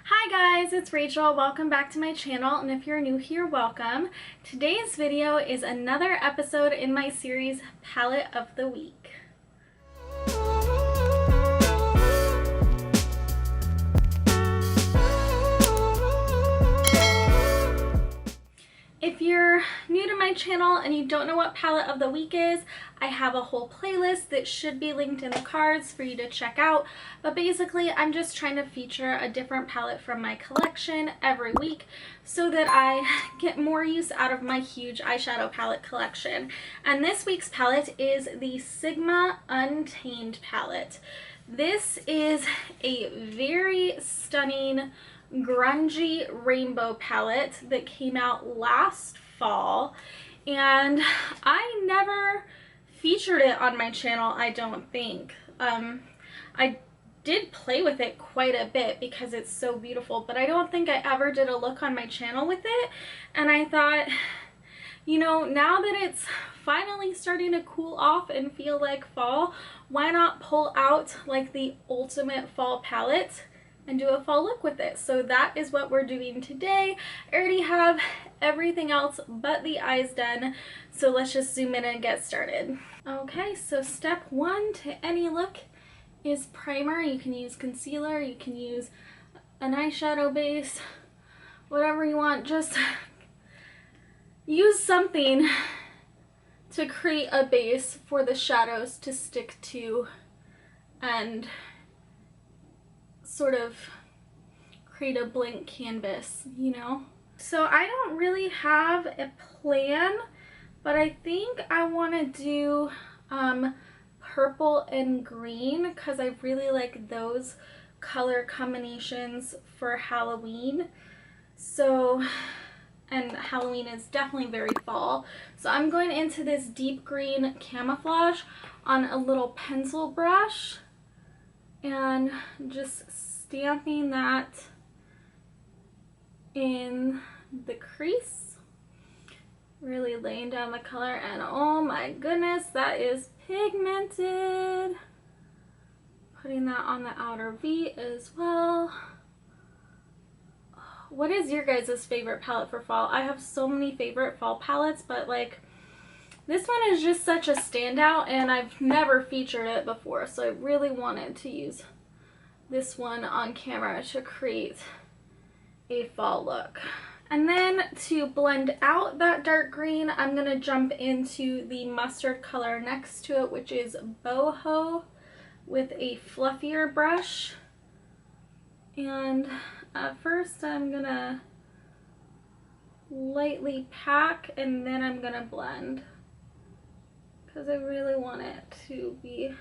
Hi guys, it's Rachel. Welcome back to my channel, and if you're new here, welcome. Today's video is another episode in my series Palette of the Week. If you're new to my channel and you don't know what Palette of the Week is, I have a whole playlist that should be linked in the cards for you to check out. But basically, I'm just trying to feature a different palette from my collection every week so that I get more use out of my huge eyeshadow palette collection. And this week's palette is the Sigma Untamed palette. This is a very stunning grungy rainbow palette that came out last fall, and I never featured it on my channel, I don't think. I did play with it quite a bit because it's so beautiful, but I don't think I ever did a look on my channel with it. And I thought, you know, now that it's finally starting to cool off and feel like fall, why not pull out like the ultimate fall palette and do a fall look with it? So that is what we're doing today. I already have everything else but the eyes done, so let's just zoom in and get started. Okay, so step one to any look is primer. You can use concealer, you can use an eyeshadow base, whatever you want. Just use something to create a base for the shadows to stick to and sort of create a blank canvas, you know? So I don't really have a plan, but I think I want to do purple and green because I really like those color combinations for Halloween. So, and Halloween is definitely very fall. So I'm going into this deep green camouflage on a little pencil brush and just stamping that in the crease, really laying down the color, and oh my goodness, that is pigmented. Putting that on the outer V as well. What is your guys' favorite palette for fall? I have so many favorite fall palettes, but like this one is just such a standout and I've never featured it before, so I really wanted to use this one on camera to create a fall look. And then to blend out that dark green, I'm going to jump into the mustard color next to it, which is Boho, with a fluffier brush. And at first I'm going to lightly pack and then I'm going to blend because I really want it to be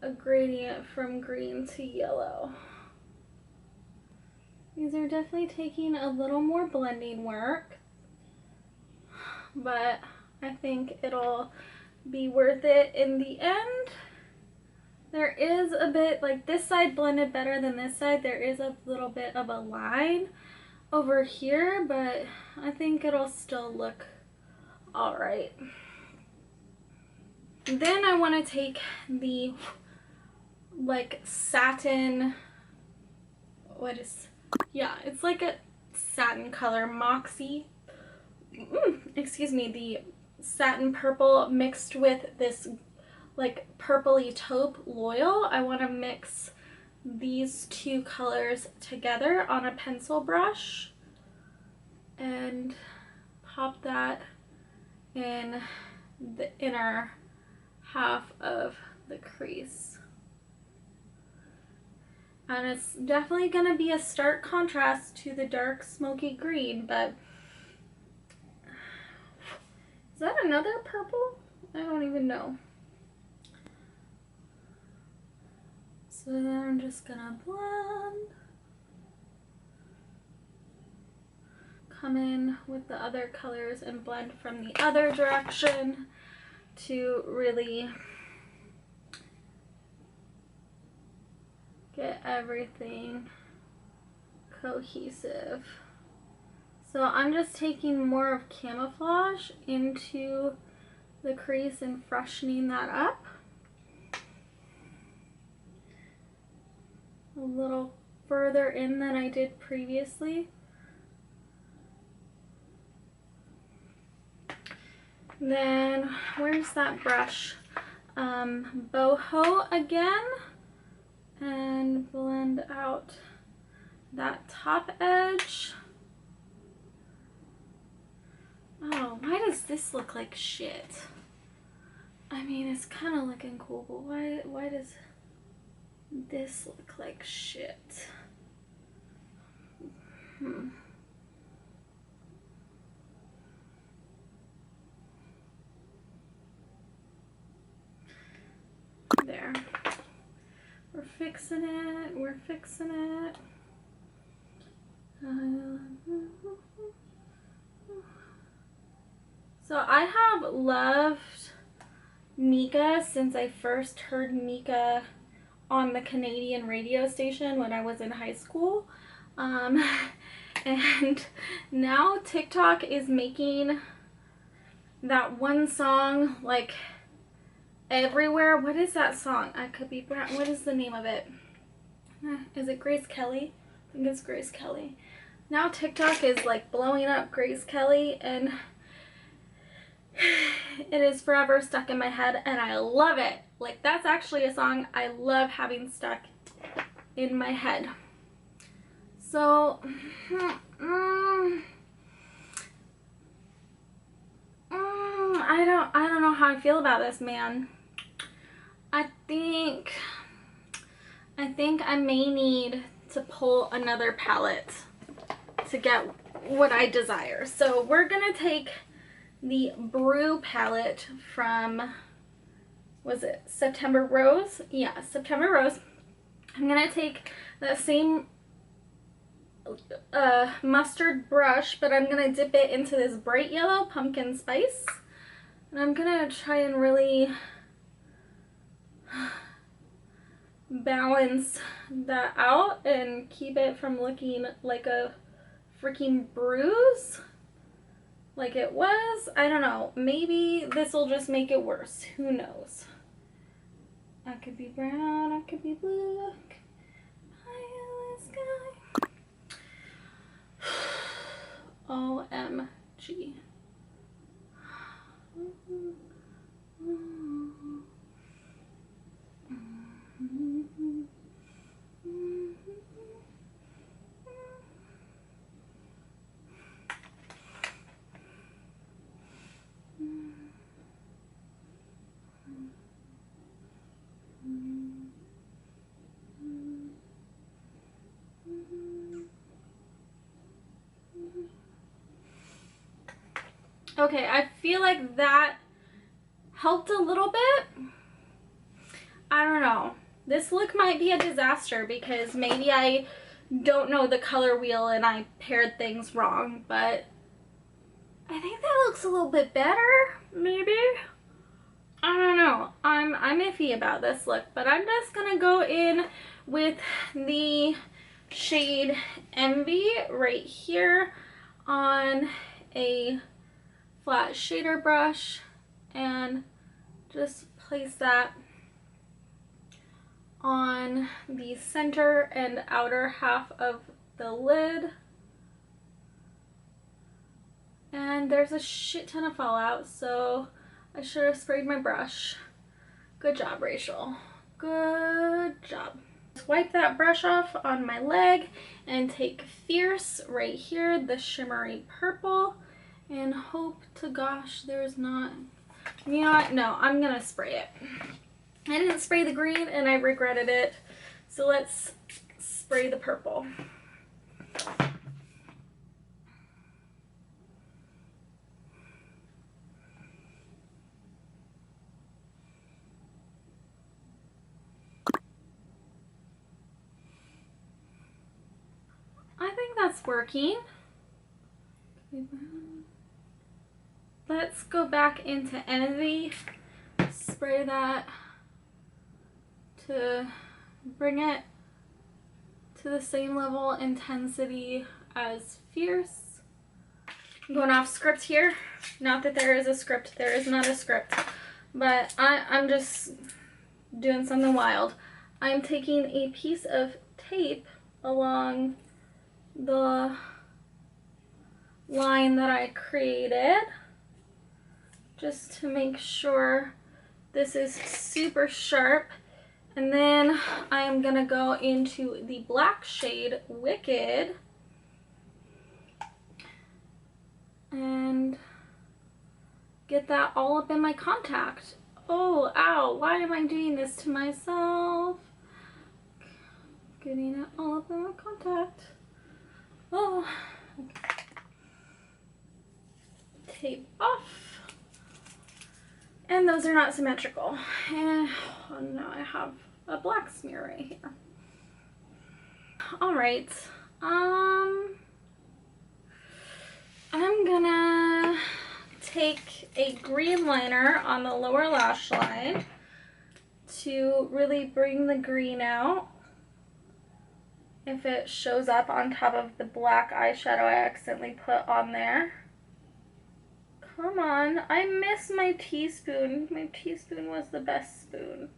a gradient from green to yellow. These are definitely taking a little more blending work, but I think it'll be worth it in the end. There is a bit, like this side blended better than this side. There is a little bit of a line over here, but I think it'll still look all right. Then I want to take the like satin, it's like a satin color, Moxie, excuse me, the satin purple mixed with this like purpley taupe loyal. I want to mix these two colors together on a pencil brush and pop that in the inner half of the crease. And it's definitely going to be a stark contrast to the dark smoky green, but is that another purple? I don't even know. So then I'm just going to blend. Come in with the other colors and blend from the other direction to really get everything cohesive. So I'm just taking more of camouflage into the crease and freshening that up. A little further in than I did previously. Then, where's that brush? Boho again, and blend out that top edge. Oh, why does this look like shit? I mean, it's kind of looking cool, but why does this look like shit? There. We're fixing it. We're fixing it. So I have loved Mika since I first heard Mika on the Canadian radio station when I was in high school. And now TikTok is making that one song like everywhere. What is that song? I could be brown. What is the name of it? Is it Grace Kelly? I think it's Grace Kelly. Now TikTok is like blowing up Grace Kelly, and it is forever stuck in my head, and I love it. Like, that's actually a song I love having stuck in my head. So I don't know how I feel about this, man. I think I may need to pull another palette to get what I desire. So we're gonna take the Brew palette from, was it September Rose? Yeah, September Rose. I'm gonna take that same mustard brush, but I'm gonna dip it into this bright yellow pumpkin spice, and I'm gonna try and really balance that out and keep it from looking like a freaking bruise like it was. I don't know, maybe this will just make it worse, who knows. I could be brown, I could be blue, sky. OMG. Okay, I feel like that helped a little bit. I don't know. This look might be a disaster because maybe I don't know the color wheel and I paired things wrong, but I think that looks a little bit better, maybe. I don't know. I'm iffy about this look, but I'm just gonna go in with the shade Envy right here on a flat shader brush and just place that on the center and outer half of the lid. And there's a shit ton of fallout, so I should have sprayed my brush. Good job, Rachel. Good job. Just wipe that brush off on my leg and take Fierce right here, the shimmery purple, and hope to gosh there's not, you know what, no, I'm gonna spray it. I didn't spray the green and I regretted it, so let's spray the purple. I think that's working. Let's go back into Envy, spray that to bring it to the same level intensity as Fierce. I'm going off script here. Not that there is a script, there is not a script, but I'm just doing something wild. I'm taking a piece of tape along the line that I created, just to make sure this is super sharp. And then I am gonna go into the black shade Wicked and get that all up in my contact. Oh, ow, why am I doing this to myself? Getting it all up in my contact. Oh, okay. Tape off. And those are not symmetrical. And oh, now I have a black smear right here. All right. I'm gonna take a green liner on the lower lash line to really bring the green out. If it shows up on top of the black eyeshadow I accidentally put on there. Come on, I miss my teaspoon. My teaspoon was the best spoon.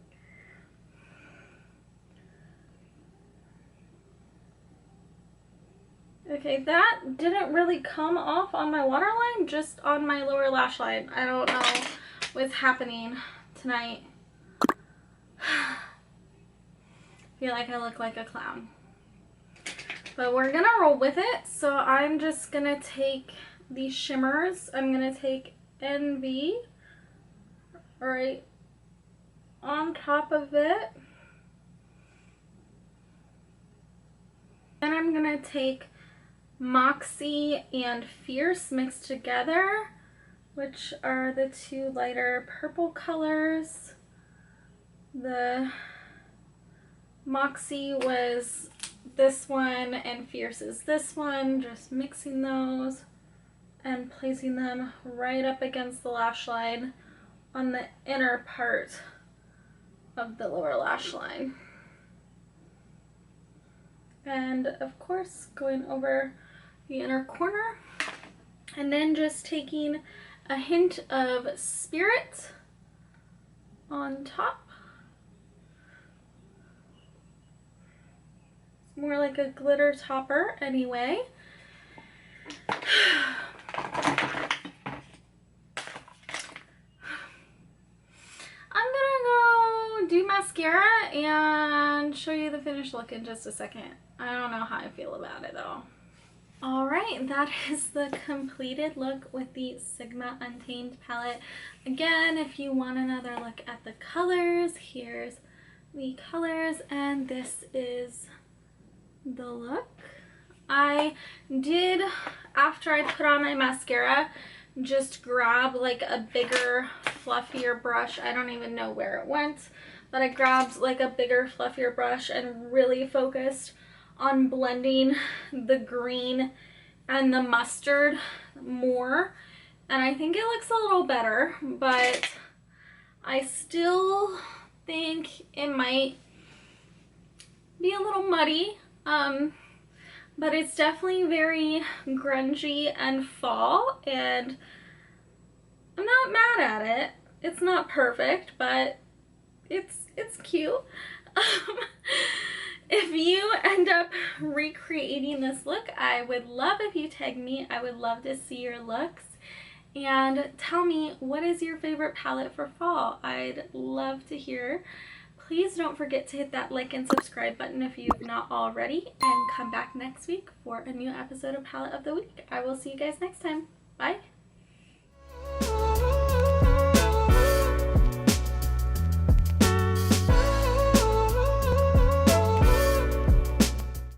Okay, that didn't really come off on my waterline, just on my lower lash line. I don't know what's happening tonight. I feel like I look like a clown. But we're gonna roll with it. So I'm just gonna take these shimmers. I'm gonna take Envy right on top of it. Then I'm gonna take Moxie and Fierce mixed together, which are the two lighter purple colors. The Moxie was this one and Fierce is this one. Just mixing those and placing them right up against the lash line on the inner part of the lower lash line. And of course going over the inner corner, and then just taking a hint of Spirit on top. It's more like a glitter topper anyway. I'm gonna go do mascara and show you the finished look in just a second. I don't know how I feel about it though. Alright, that is the completed look with the Sigma Untamed palette. Again, if you want another look at the colors, here's the colors, and this is the look. I did, after I put on my mascara, just grab like a bigger, fluffier brush. I don't even know where it went, but I grabbed like a bigger, fluffier brush and really focused on blending the green and the mustard more, and I think it looks a little better, but I still think it might be a little muddy, but it's definitely very grungy and fall, and I'm not mad at it. It's not perfect, but it's cute. If you end up recreating this look, I would love if you tag me. I would love to see your looks. And tell me, what is your favorite palette for fall? I'd love to hear. Please don't forget to hit that like and subscribe button if you've not already. And come back next week for a new episode of Palette of the Week. I will see you guys next time. Bye!